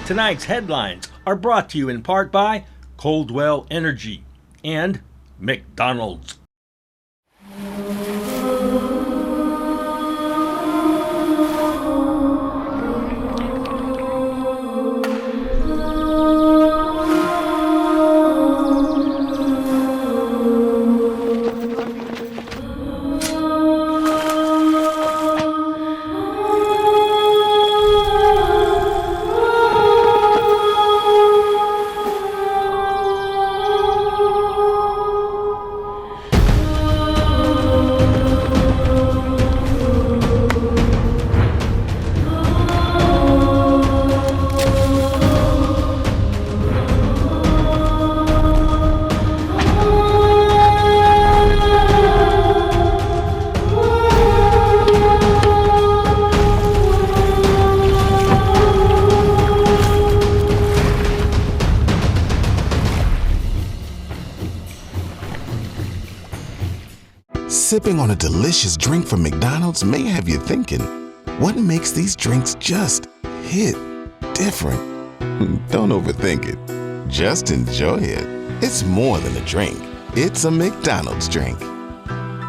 Tonight's headlines are brought to you in part by Coldwell Energy and McDonald's. Sipping on a delicious drink from McDonald's may have you thinking, what makes these drinks just hit different? Don't overthink it. Just enjoy it. It's more than a drink. It's a McDonald's drink.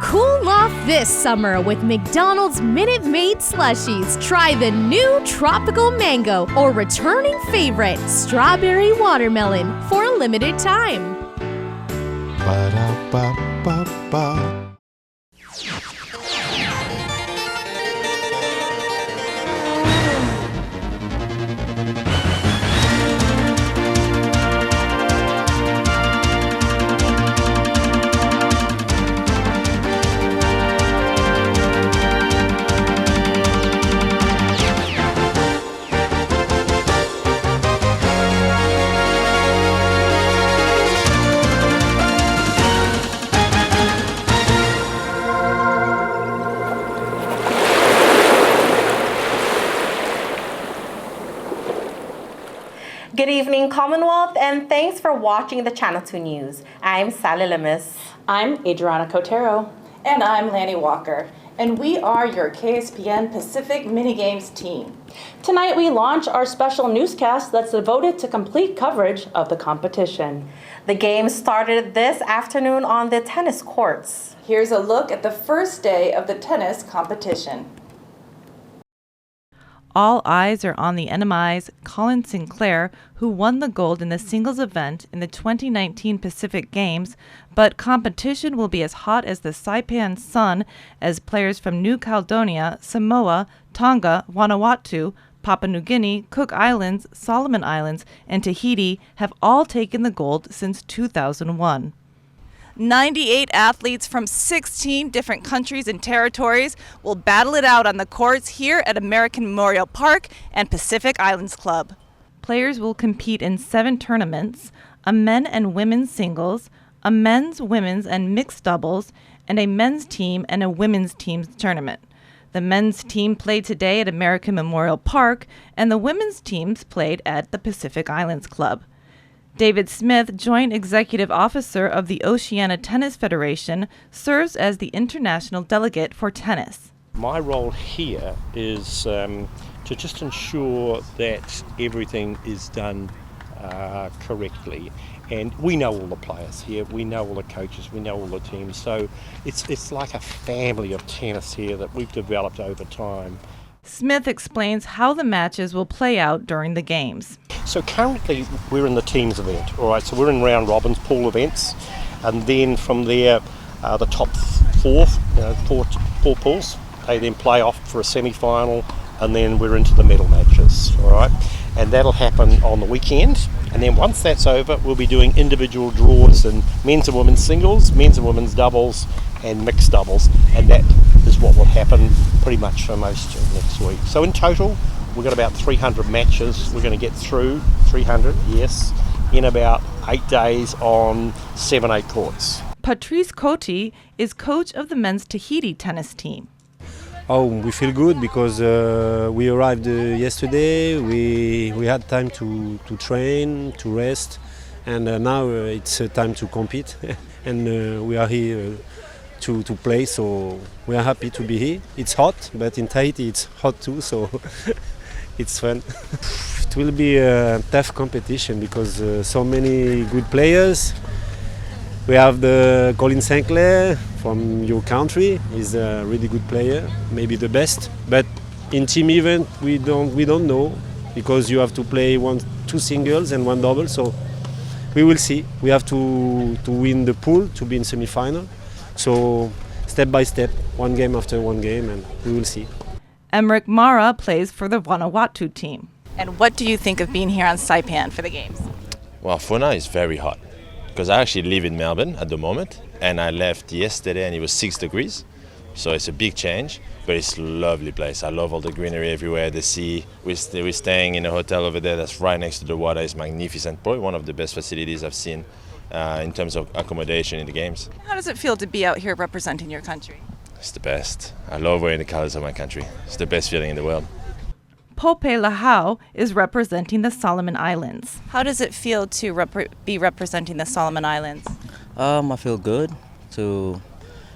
Cool off this summer with McDonald's Minute Maid Slushies. Try the new Tropical Mango or returning favorite, Strawberry Watermelon, for a limited time. Ba-da-ba-ba-ba. Good evening, Commonwealth, and thanks for watching the Channel 2 News. I'm Sally Lemus. I'm Adriana Cotero. And I'm Lanny Walker. And we are your KSPN Pacific Minigames team. Tonight we launch our special newscast that's devoted to complete coverage of the competition. The game started this afternoon on the tennis courts. Here's a look at the first day of the tennis competition. All eyes are on the NMI's Colin Sinclair, who won the gold in the singles event in the 2019 Pacific Games, but competition will be as hot as the Saipan sun as players from New Caledonia, Samoa, Tonga, Vanuatu, Papua New Guinea, Cook Islands, Solomon Islands, and Tahiti have all taken the gold since 2001. 98 athletes from 16 different countries and territories will battle it out on the courts here at American Memorial Park and Pacific Islands Club. Players will compete in 7 tournaments, a men and women's singles, a men's, women's, and mixed doubles, and a men's team and a women's team tournament. The men's team played today at American Memorial Park, and the women's teams played at the Pacific Islands Club. David Smith, Joint Executive Officer of the Oceania Tennis Federation, serves as the international delegate for tennis. My role here is to just ensure that everything is done correctly. And we know all the players here, we know all the coaches, we know all the teams. So it's like a family of tennis here that we've developed over time. Smith explains how the matches will play out during the games. So currently we're in the teams event, all right, so we're in round robins, pool events, and then from there the top four pools, they then play off for a semi-final, and then we're into the medal matches, all right, and that'll happen on the weekend. And then once that's over, we'll be doing individual draws in men's and women's singles, men's and women's doubles, and mixed doubles, and that is what will happen pretty much for most of next week. So in total, we've got about 300 matches. We're going to get through 300, yes, in about 8 days on 7-8 courts. Patrice Coty is coach of the men's Tahiti tennis team. Oh, we feel good because we arrived yesterday. We had time to train, to rest, and now it's time to compete. And we are here to play, so we are happy to be here. It's hot, but in Tahiti it's hot too, so it's fun. It will be a tough competition because so many good players. We have the Colin Sinclair from your country. He's a really good player, maybe the best. But in team event, we don't know because you have to play two singles and one double. So we will see. We have to win the pool to be in semi-final. So step by step, one game after one game, and we will see. Emmerich Mara plays for the Vanuatu team. And what do you think of being here on Saipan for the games? Well, for now it's very hot because I actually live in Melbourne at the moment, and I left yesterday and it was 6 degrees. So it's a big change, but it's a lovely place. I love all the greenery everywhere, the sea. We're staying in a hotel over there that's right next to the water. It's magnificent, probably one of the best facilities I've seen in terms of accommodation in the games. How does it feel to be out here representing your country? It's the best. I love wearing the colors of my country. It's the best feeling in the world. Pope Lahau is representing the Solomon Islands. How does it feel to be representing the Solomon Islands? I feel good to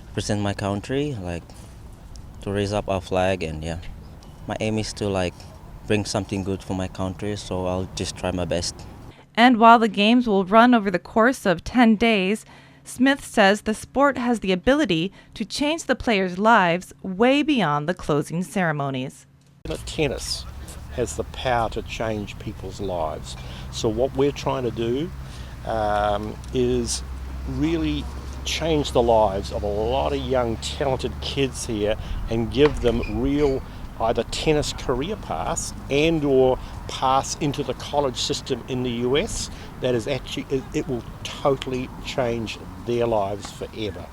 represent my country, like to raise up our flag, and yeah, my aim is to like bring something good for my country, so I'll just try my best. And while the games will run over the course of 10 days, Smith says the sport has the ability to change the players' lives way beyond the closing ceremonies. Tennis has the power to change people's lives. So what we're trying to do is really change the lives of a lot of young talented kids here and give them real either tennis career paths and or paths into the college system in the US that is actually, it will totally change their lives forever.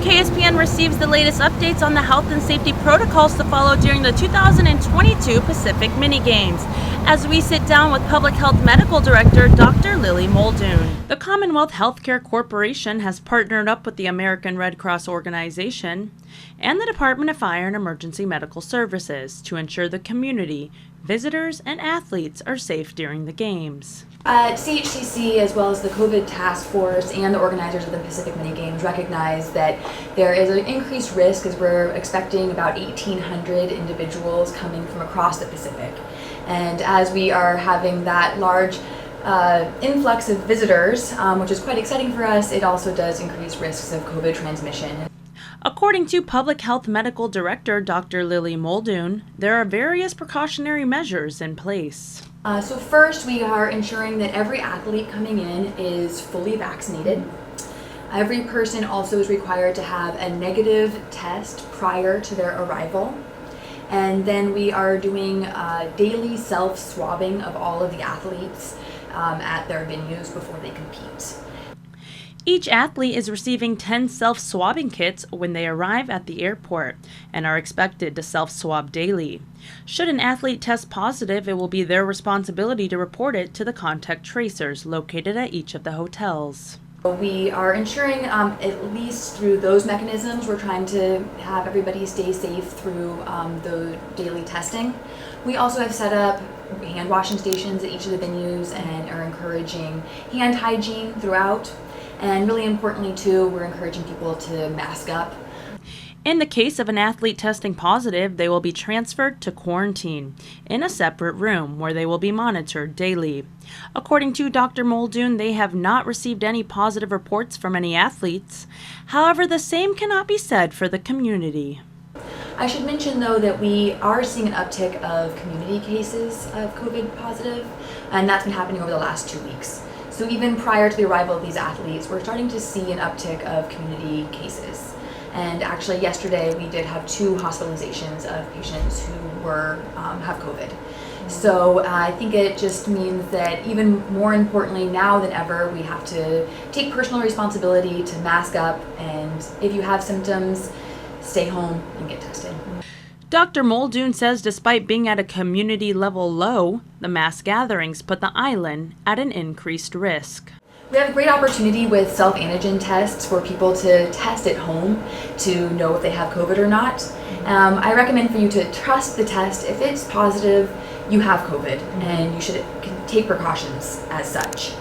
KSPN receives the latest updates on the health and safety protocols to follow during the 2022 Pacific Mini Games, as we sit down with Public Health Medical Director Dr. Lily Muldoon. The Commonwealth Healthcare Corporation has partnered up with the American Red Cross Organization and the Department of Fire and Emergency Medical Services to ensure the community, visitors, and athletes are safe during the games. CHCC, as well as the COVID task force and the organizers of the Pacific Mini Games, recognize that there is an increased risk as we're expecting about 1,800 individuals coming from across the Pacific. And as we are having that large influx of visitors, which is quite exciting for us, it also does increase risks of COVID transmission. According to Public Health Medical Director Dr. Lily Muldoon, there are various precautionary measures in place. So first, we are ensuring that every athlete coming in is fully vaccinated. Every person also is required to have a negative test prior to their arrival. And then we are doing daily self-swabbing of all of the athletes at their venues before they compete. Each athlete is receiving 10 self-swabbing kits when they arrive at the airport and are expected to self-swab daily. Should an athlete test positive, it will be their responsibility to report it to the contact tracers located at each of the hotels. We are ensuring, at least through those mechanisms, we're trying to have everybody stay safe through the daily testing. We also have set up hand washing stations at each of the venues and are encouraging hand hygiene throughout. And really importantly too, we're encouraging people to mask up. In the case of an athlete testing positive, they will be transferred to quarantine in a separate room where they will be monitored daily. According to Dr. Muldoon, they have not received any positive reports from any athletes. However, the same cannot be said for the community. I should mention though that we are seeing an uptick of community cases of COVID positive, and that's been happening over the last 2 weeks. So even prior to the arrival of these athletes, we're starting to see an uptick of community cases. And actually yesterday we did have 2 hospitalizations of patients who have COVID. So I think it just means that even more importantly now than ever, we have to take personal responsibility to mask up, and if you have symptoms, stay home and get tested. Dr. Muldoon says despite being at a community level low, the mass gatherings put the island at an increased risk. We have a great opportunity with self-antigen tests for people to test at home to know if they have COVID or not. I recommend for you to trust the test. If it's positive, you have COVID and you should take precautions as such.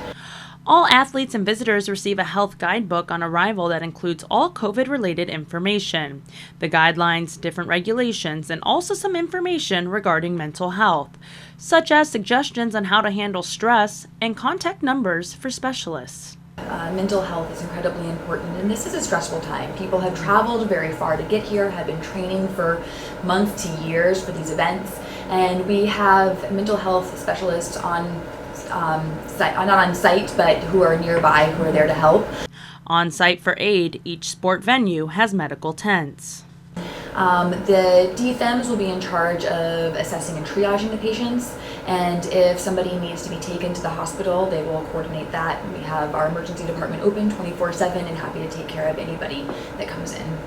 All athletes and visitors receive a health guidebook on arrival that includes all COVID-related information, the guidelines, different regulations, and also some information regarding mental health, such as suggestions on how to handle stress and contact numbers for specialists. Mental health is incredibly important, and this is a stressful time. People have traveled very far to get here, have been training for months to years for these events, and we have mental health specialists on site, not on site, but who are nearby, who are there to help. On site for aid, each sport venue has medical tents. The DFEMs will be in charge of assessing and triaging the patients, and if somebody needs to be taken to the hospital, they will coordinate that. We have our emergency department open 24/7 and happy to take care of anybody that comes in.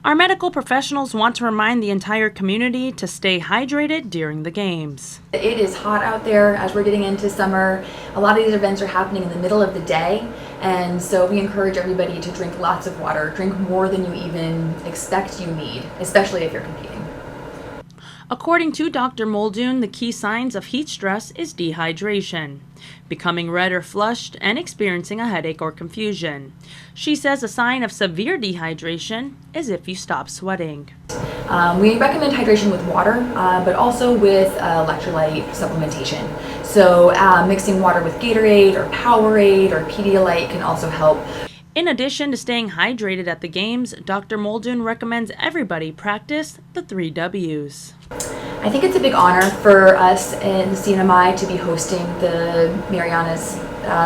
Our medical professionals want to remind the entire community to stay hydrated during the games. It is hot out there as we're getting into summer. A lot of these events are happening in the middle of the day, and so we encourage everybody to drink lots of water. Drink more than you even expect you need, especially if you're competing. According to Dr. Muldoon, the key signs of heat stress is dehydration, becoming red or flushed, and experiencing a headache or confusion. She says a sign of severe dehydration is if you stop sweating. We recommend hydration with water, but also with electrolyte supplementation. So mixing water with Gatorade or Powerade or Pedialyte can also help. In addition to staying hydrated at the games, Dr. Muldoon recommends everybody practice the 3 W's. I think it's a big honor for us in CNMI to be hosting the Marianas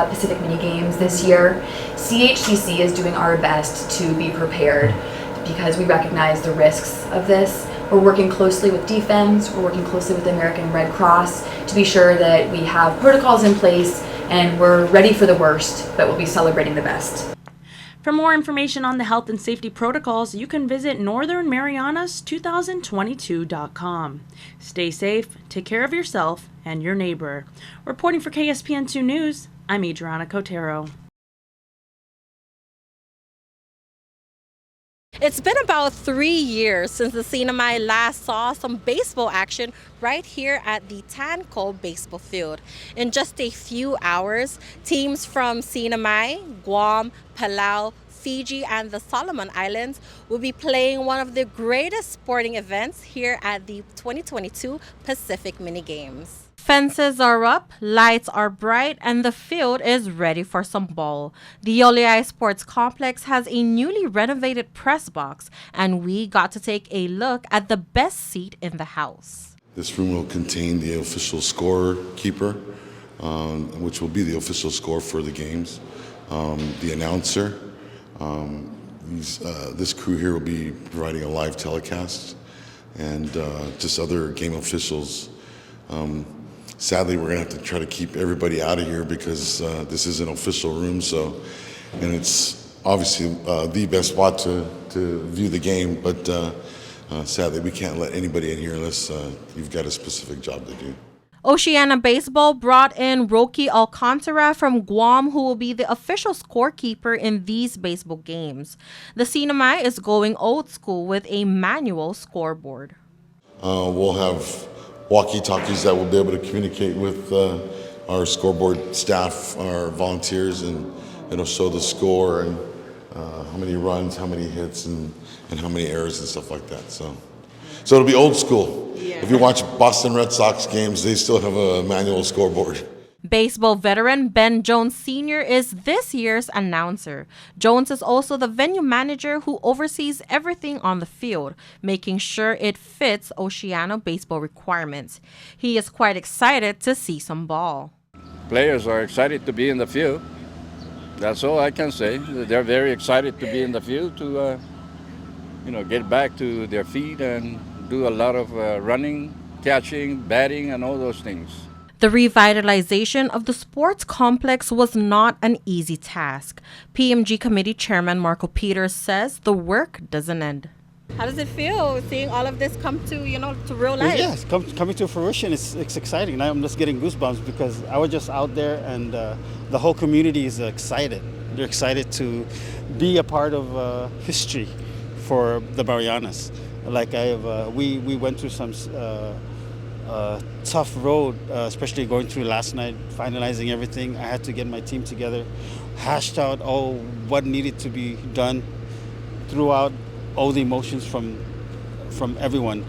Pacific Mini Games this year. CHCC is doing our best to be prepared because we recognize the risks of this. We're working closely with DFEMs, we're working closely with the American Red Cross to be sure that we have protocols in place and we're ready for the worst, but we'll be celebrating the best. For more information on the health and safety protocols, you can visit northernmarianas2022.com. Stay safe, take care of yourself and your neighbor. Reporting for KSPN2 News, I'm Adriana Cotero. It's been about 3 years since the CNMI last saw some baseball action right here at the Tanco baseball field. In just a few hours, teams from CNMI, Guam, Palau, Fiji, and the Solomon Islands will be playing one of the greatest sporting events here at the 2022 Pacific Mini Games. Fences are up, lights are bright, and the field is ready for some ball. The Yoliai Sports Complex has a newly renovated press box, and we got to take a look at the best seat in the house. This room will contain the official scorekeeper, which will be the official score for the games, the announcer. This crew here will be providing a live telecast, and just other game officials. Sadly, we're going to have to try to keep everybody out of here because this is an official room. And it's obviously the best spot to view the game. But sadly, we can't let anybody in here unless you've got a specific job to do. Oceania Baseball brought in Rocky Alcantara from Guam, who will be the official scorekeeper in these baseball games. The CNMI is going old school with a manual scoreboard. We'll have walkie-talkies that will be able to communicate with our scoreboard staff, our volunteers, and it'll show the score and how many runs, how many hits, and how many errors and stuff like that. So it'll be old school. Yeah. If you watch Boston Red Sox games, they still have a manual scoreboard. Baseball veteran Ben Jones Sr. is this year's announcer. Jones is also the venue manager who oversees everything on the field, making sure it fits Oceania baseball requirements. He is quite excited to see some ball. Players are excited to be in the field. That's all I can say. They're very excited to be in the field to get back to their feet and do a lot of running, catching, batting, and all those things. The revitalization of the sports complex was not an easy task. PMG Committee Chairman Marco Peters says the work doesn't end. How does it feel seeing all of this come to, to real life? Yes, coming to fruition. It's exciting. Now I'm just getting goosebumps because I was just out there and the whole community is excited. They're excited to be a part of history for the Marianas. Like we went through some a tough road, especially going through last night, finalizing everything. I had to get my team together, hashed out all what needed to be done, throughout all the emotions from everyone,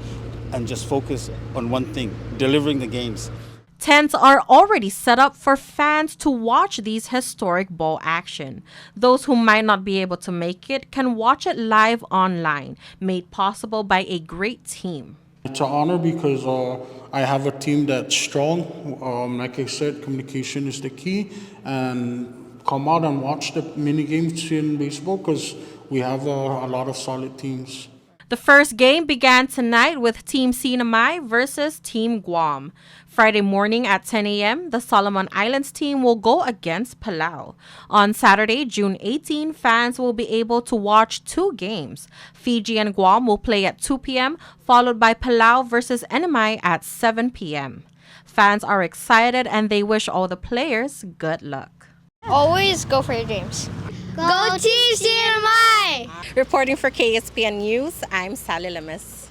and just focus on one thing, delivering the games. Tents are already set up for fans to watch these historic bowl action. Those who might not be able to make it can watch it live online, made possible by a great team. It's an honor because I have a team that's strong. Like I said, communication is the key. And come out and watch the mini games in baseball because we have a lot of solid teams. The first game began tonight with Team Sinamay versus Team Guam. Friday morning at 10 a.m., the Solomon Islands team will go against Palau. On Saturday, June 18, fans will be able to watch 2 games. Fiji and Guam will play at 2 p.m., followed by Palau versus Enamai at 7 p.m. Fans are excited and they wish all the players good luck. Always go for your dreams. Go Team CNMI! Reporting for KSPN News, I'm Sally Lemus.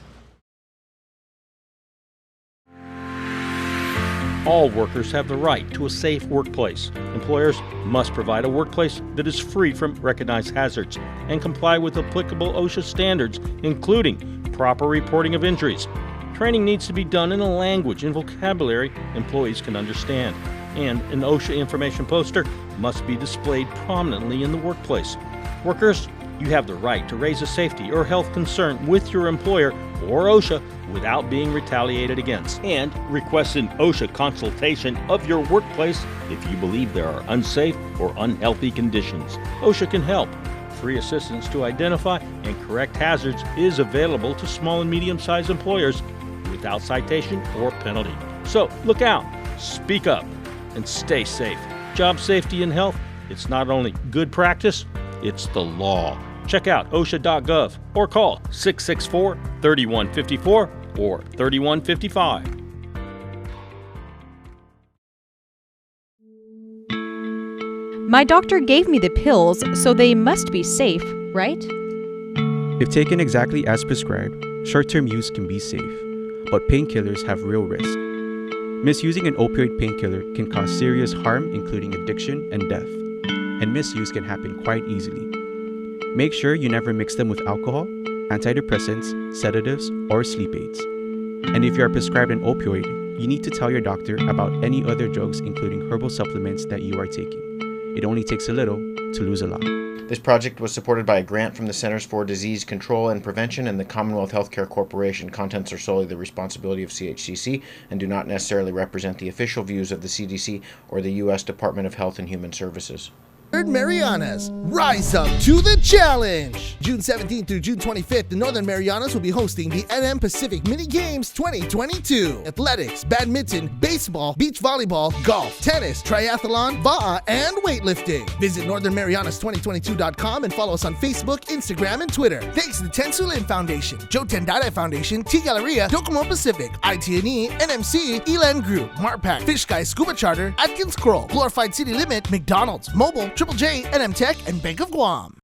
All workers have the right to a safe workplace. Employers must provide a workplace that is free from recognized hazards and comply with applicable OSHA standards, including proper reporting of injuries. Training needs to be done in a language and vocabulary employees can understand. And an OSHA information poster must be displayed prominently in the workplace. Workers, you have the right to raise a safety or health concern with your employer or OSHA without being retaliated against. And request an OSHA consultation of your workplace if you believe there are unsafe or unhealthy conditions. OSHA can help. Free assistance to identify and correct hazards is available to small and medium-sized employers without citation or penalty. So look out, speak up, and stay safe. Job safety and health, it's not only good practice, it's the law. Check out OSHA.gov or call 664-3154 or 3155. My doctor gave me the pills, so they must be safe, right? If taken exactly as prescribed, short-term use can be safe, but painkillers have real risk. Misusing an opioid painkiller can cause serious harm, including addiction and death, and misuse can happen quite easily. Make sure you never mix them with alcohol, antidepressants, sedatives, or sleep aids. And if you are prescribed an opioid, you need to tell your doctor about any other drugs, including herbal supplements that you are taking. It only takes a little to lose a lot. This project was supported by a grant from the Centers for Disease Control and Prevention and the Commonwealth Healthcare Corporation. Contents are solely the responsibility of CHCC and do not necessarily represent the official views of the CDC or the U.S. Department of Health and Human Services. Marianas, rise up to the challenge! June 17th through June 25th, the Northern Marianas will be hosting the NM Pacific Mini Games 2022. Athletics, badminton, baseball, beach volleyball, golf, tennis, triathlon, ba'a, and weightlifting. Visit northernmarianas2022.com and follow us on Facebook, Instagram, and Twitter. Thanks to the Tensu Lin Foundation, Joe Tendai Foundation, T Galleria, Docomo Pacific, ITNE, NMC, Elan Group, Marpac, Fish Guy Scuba Charter, Atkins Kroll, Glorified City Limit, McDonald's, Mobile, Triple J, NM Tech, and Bank of Guam.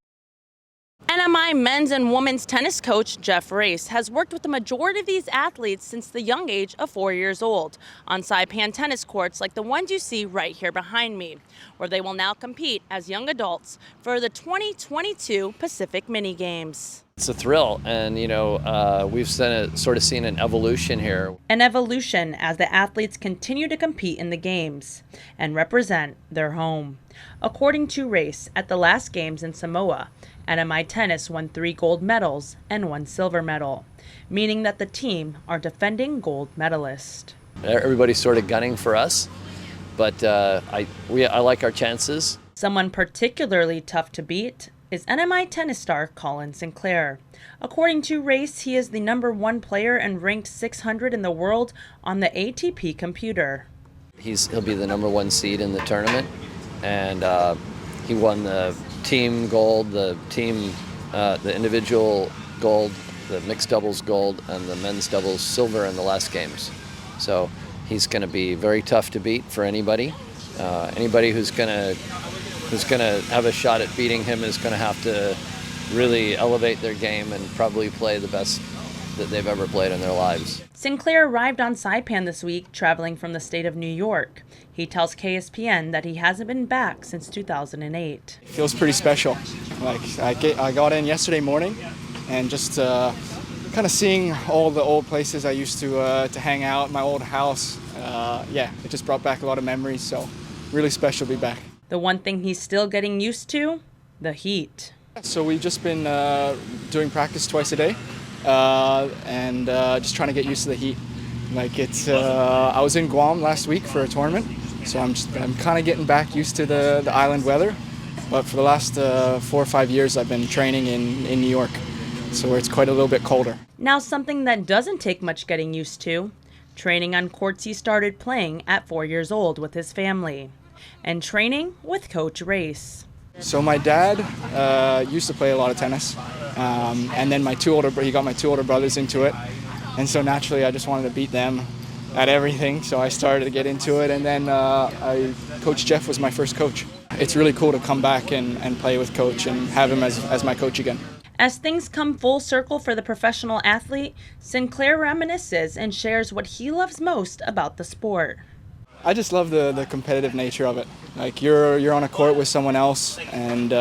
NMI men's and women's tennis coach Jeff Race has worked with the majority of these athletes since the young age of 4 years old on Saipan tennis courts like the ones you see right here behind me, where they will now compete as young adults for the 2022 Pacific Mini Games. It's a thrill, and we've seen an evolution here. An evolution as the athletes continue to compete in the games and represent their home. According to Race, at the last games in Samoa, NMI Tennis won 3 gold medals and 1 silver medal, meaning that the team are defending gold medalists. Everybody's sort of gunning for us, but I like our chances. Someone particularly tough to beat is NMI tennis star Colin Sinclair. According to Race, he is the #1 player and ranked 600 in the world on the ATP computer. He'll be the #1 seed in the tournament, and he won the team gold, the individual gold, the mixed doubles gold, and the men's doubles silver in the last games. So he's going to be very tough to beat for anybody. Anybody who's going to have a shot at beating him is going to have to really elevate their game and probably play the best that they've ever played in their lives. Sinclair arrived on Saipan this week, traveling from the state of New York. He tells KSPN that he hasn't been back since 2008. It feels pretty special. Like I got in yesterday morning, and just kind of seeing all the old places I used to hang out, my old house. It just brought back a lot of memories. So really special to be back. The one thing he's still getting used to, the heat. So we've just been doing practice twice a day, and just trying to get used to the heat. Like I was in Guam last week for a tournament, so I'm kind of getting back used to the island weather. But for the last 4 or 5 years, I've been training in New York, so it's quite a little bit colder. Now something that doesn't take much getting used to, training on courts he started playing at 4 years old with his family, and training with Coach Race. So my dad used to play a lot of tennis, and then he got my 2 older brothers into it, and so naturally I just wanted to beat them at everything, so I started to get into it, and then Coach Jeff was my first coach. It's really cool to come back and play with Coach and have him as my coach again. As things come full circle for the professional athlete, Sinclair reminisces and shares what he loves most about the sport. I just love the competitive nature of it. Like you're on a court with someone else, and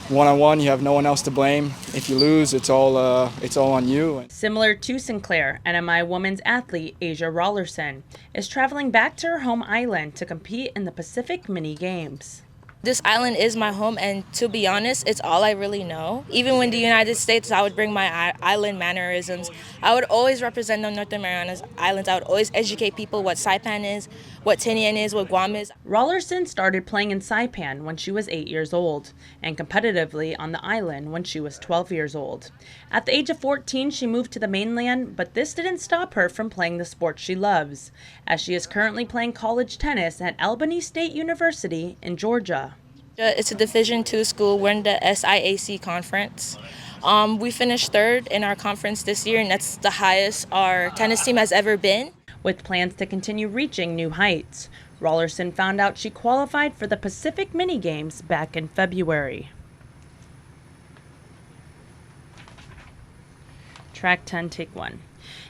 one-on-one you have no one else to blame. If you lose, it's all on you. Similar to Sinclair, NMI women's athlete Asia Rollerson is traveling back to her home island to compete in the Pacific Mini Games. This island is my home, and to be honest, it's all I really know. Even when the United States, I would bring my island mannerisms. I would always represent the Northern Marianas Islands. I would always educate people what Saipan is, what Tinian is, what Guam is. Rollerson started playing in Saipan when she was 8 years old, and competitively on the island when she was 12 years old. At the age of 14, she moved to the mainland, but this didn't stop her from playing the sport she loves, as she is currently playing college tennis at Albany State University in Georgia. It's a Division II school. We're in the SIAC conference. We finished 3rd in our conference this year, and that's the highest our tennis team has ever been. With plans to continue reaching new heights, Rollerson found out she qualified for the Pacific Mini Games back in February. Track 10, take 1.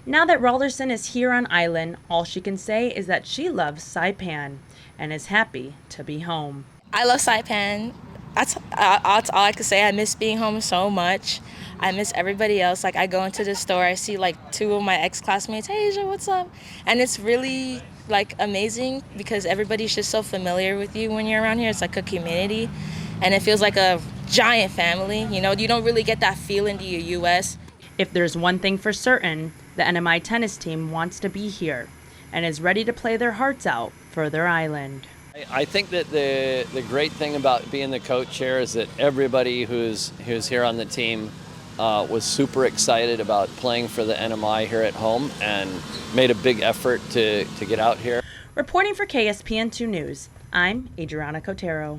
Now that Rollerson is here on island, all she can say is that she loves Saipan and is happy to be home. I love Saipan. That's all I could say. I miss being home so much. I miss everybody else. Like I go into the store, I see like 2 of my ex-classmates. Hey, Asia, what's up? And it's really like amazing because everybody's just so familiar with you when you're around here. It's like a community, and it feels like a giant family. You know, you don't really get that feel in the U.S. If there's one thing for certain, the NMI tennis team wants to be here and is ready to play their hearts out for their island. I think that the great thing about being the coach here is that everybody who's here on the team was super excited about playing for the NMI here at home and made a big effort to get out here. Reporting for KSPN2 News, I'm Adriana Cotero.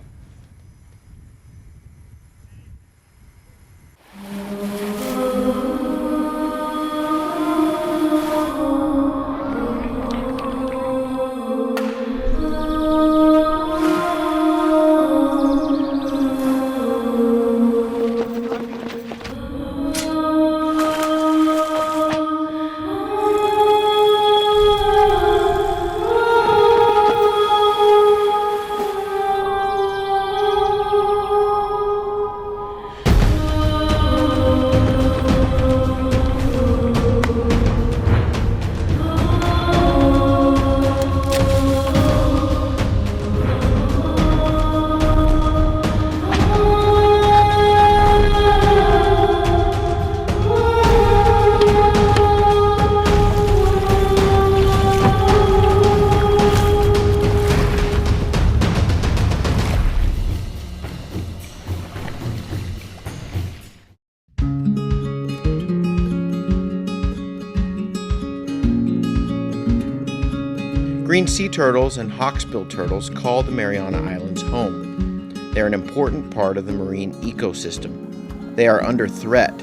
Green sea turtles and hawksbill turtles call the Mariana Islands home. They are an important part of the marine ecosystem. They are under threat,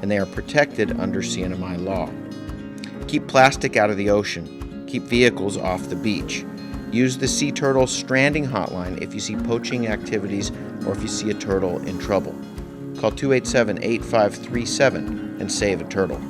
and they are protected under CNMI law. Keep plastic out of the ocean. Keep vehicles off the beach. Use the Sea Turtle Stranding Hotline if you see poaching activities or if you see a turtle in trouble. Call 287-8537 and save a turtle.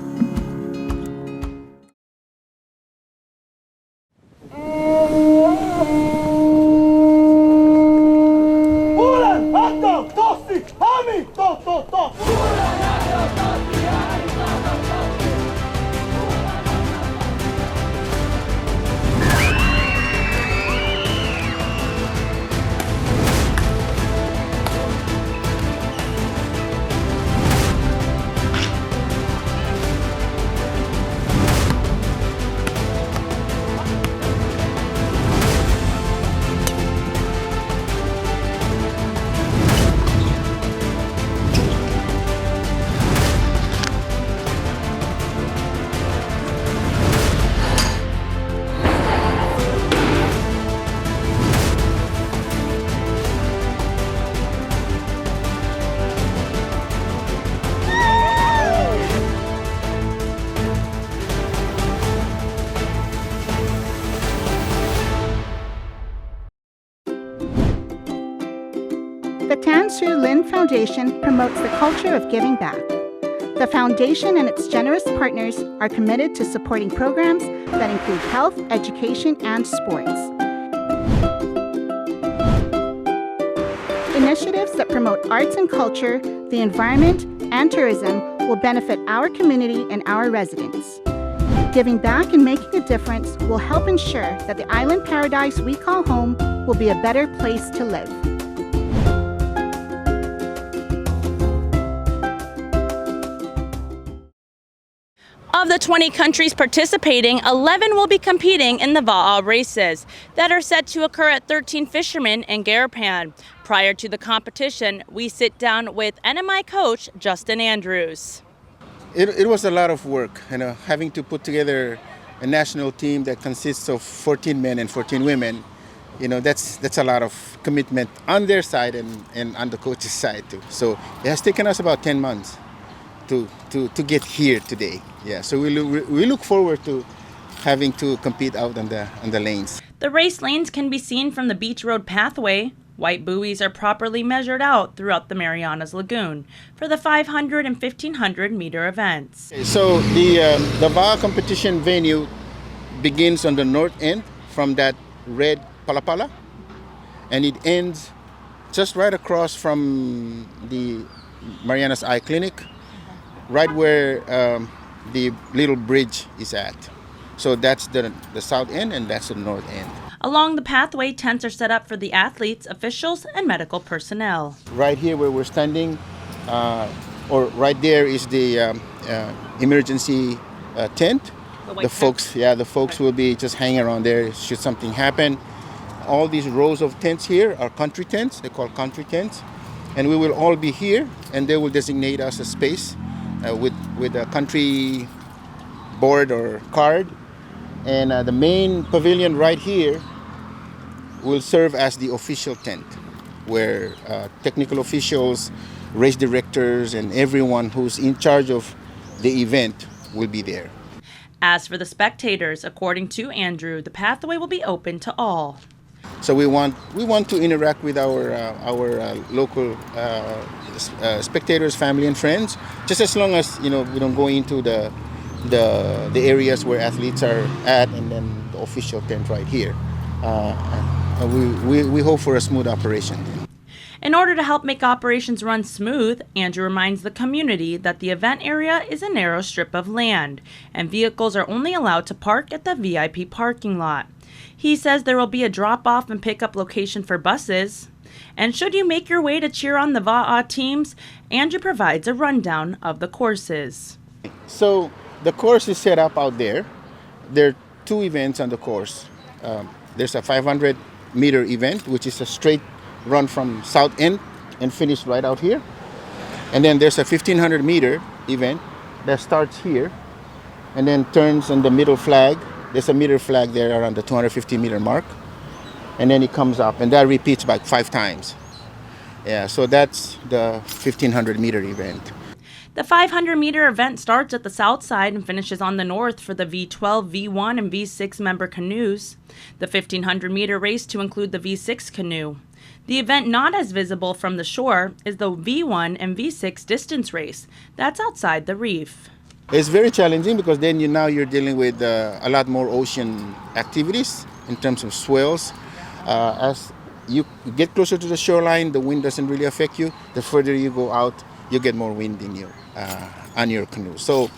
Foundation promotes the culture of giving back. The foundation and its generous partners are committed to supporting programs that include health, education, and sports. Initiatives that promote arts and culture, the environment, and tourism will benefit our community and our residents. Giving back and making a difference will help ensure that the island paradise we call home will be a better place to live. Of the 20 countries participating, 11 will be competing in the Va'a races that are set to occur at 13 Fishermen in Garapan. Prior to the competition, we sit down with NMI coach Justin Andrews. It was a lot of work, having to put together a national team that consists of 14 men and 14 women. That's a lot of commitment on their side and on the coach's side too. So it has taken us about 10 months to get here today. Yeah, so we look forward to having to compete out on the lanes. The race lanes can be seen from the Beach Road pathway. White buoys are properly measured out throughout the Marianas Lagoon for the 500 and 1500 meter events. So the VA competition venue begins on the north end from that red palapala, and it ends just right across from the Marianas Eye Clinic, right where the little bridge is at. So that's the south end and that's the north end. Along the pathway, tents are set up for the athletes, officials, and medical personnel. Right here where we're standing, or right there is the emergency tent. The folks will be just hanging around there should something happen. All these rows of tents here are country tents. They're called country tents. And we will all be here, and they will designate us a space with a country board or card. And the main pavilion right here will serve as the official tent, where technical officials, race directors, and everyone who's in charge of the event will be there. As for the spectators, according to Andrew, the pathway will be open to all. So we want to interact with our local spectators, family, and friends. Just as long as we don't go into the areas where athletes are at, and then the official tent right here. We hope for a smooth operation. In order to help make operations run smooth, Andrew reminds the community that the event area is a narrow strip of land, and vehicles are only allowed to park at the VIP parking lot. He says there will be a drop-off and pick-up location for buses. And should you make your way to cheer on the Va'a teams, Andrew provides a rundown of the courses. So the course is set up out there. There are two events on the course. There's a 500-meter event, which is a straight run from south end and finish right out here. And then there's a 1,500-meter event that starts here and then turns on the middle flag. There's a meter flag there around the 250-meter mark. And then it comes up, and that repeats like 5 times. Yeah, so that's the 1,500-meter event. The 500-meter event starts at the south side and finishes on the north for the V12, V1, and V6 member canoes. The 1,500-meter race to include the V6 canoe. The event not as visible from the shore is the V1 and V6 distance race. That's outside the reef. It's very challenging because then you're dealing with a lot more ocean activities in terms of swells. As you get closer to the shoreline, the wind doesn't really affect you. The further you go out, you get more wind in on your canoe. So,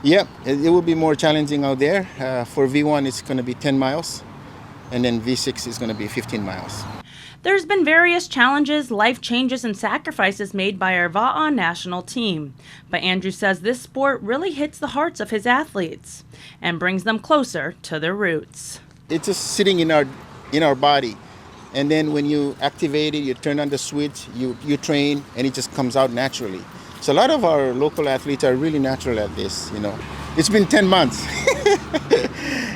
yeah, it will be more challenging out there. For V1, it's going to be 10 miles, and then V6 is going to be 15 miles. There's been various challenges, life changes, and sacrifices made by our Va'a national team. But Andrew says this sport really hits the hearts of his athletes and brings them closer to their roots. It's just sitting in our body. And then when you activate it, you turn on the switch, you train, and it just comes out naturally. So a lot of our local athletes are really natural at this, It's been 10 months.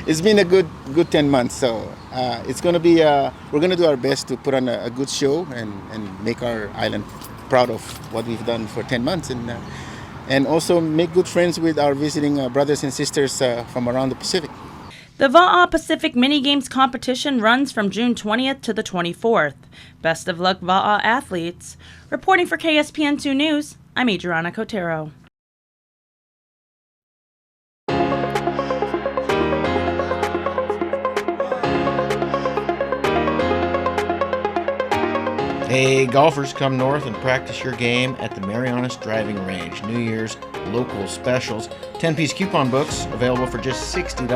It's been a good 10 months. So it's going to be, we're going to do our best to put on a good show and make our island proud of what we've done for 10 months. And also make good friends with our visiting brothers and sisters from around the Pacific. The Va'a Pacific Mini Games competition runs from June 20th to the 24th. Best of luck, Va'a athletes. Reporting for KSPN2 News, I'm Adriana Cotero. Hey, golfers, come north and practice your game at the Marianas Driving Range. New Year's local specials. 10-piece coupon books available for just $60.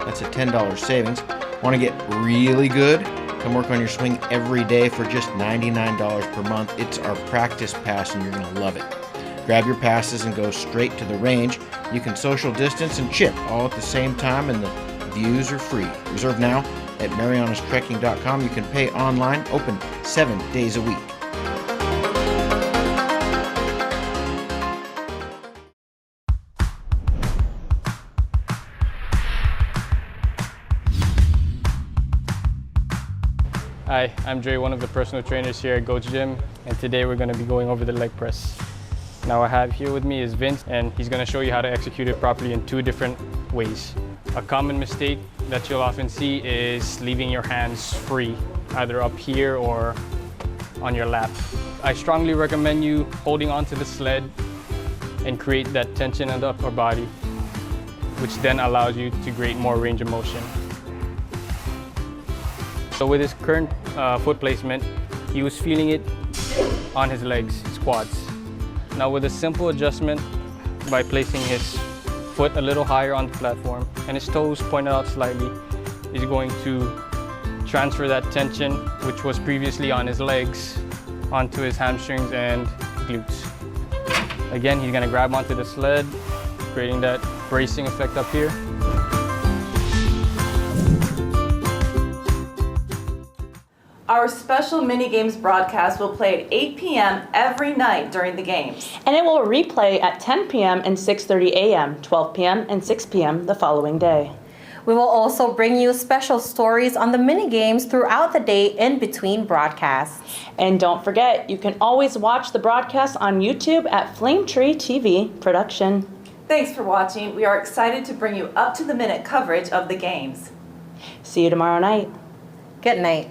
That's a $10 savings. Want to get really good? Come work on your swing every day for just $99 per month. It's our practice pass and you're going to love it. Grab your passes and go straight to the range. You can social distance and chip all at the same time, and the views are free. Reserve now at marianastrekking.com. You can pay online, open 7 days a week. Hi, I'm Dre, one of the personal trainers here at Goat's Gym, and today we're going to be going over the leg press. Now I have here with me is Vince, and he's going to show you how to execute it properly in 2 different ways. A common mistake that you'll often see is leaving your hands free, either up here or on your lap. I strongly recommend you holding onto the sled and create that tension in the upper body, which then allows you to create more range of motion. So with his current foot placement, he was feeling it on his legs, his quads. Now with a simple adjustment by placing his foot a little higher on the platform and his toes pointed out slightly, he's going to transfer that tension, which was previously on his legs, onto his hamstrings and glutes. Again, he's going to grab onto the sled, creating that bracing effect up here. Our special mini games broadcast will play at 8 p.m. every night during the games. And it will replay at 10 p.m. and 6:30 a.m., 12 p.m. and 6 p.m. the following day. We will also bring you special stories on the mini games throughout the day in between broadcasts. And don't forget, you can always watch the broadcast on YouTube at Flametree TV Production. Thanks for watching. We are excited to bring you up-to-the-minute coverage of the games. See you tomorrow night. Good night.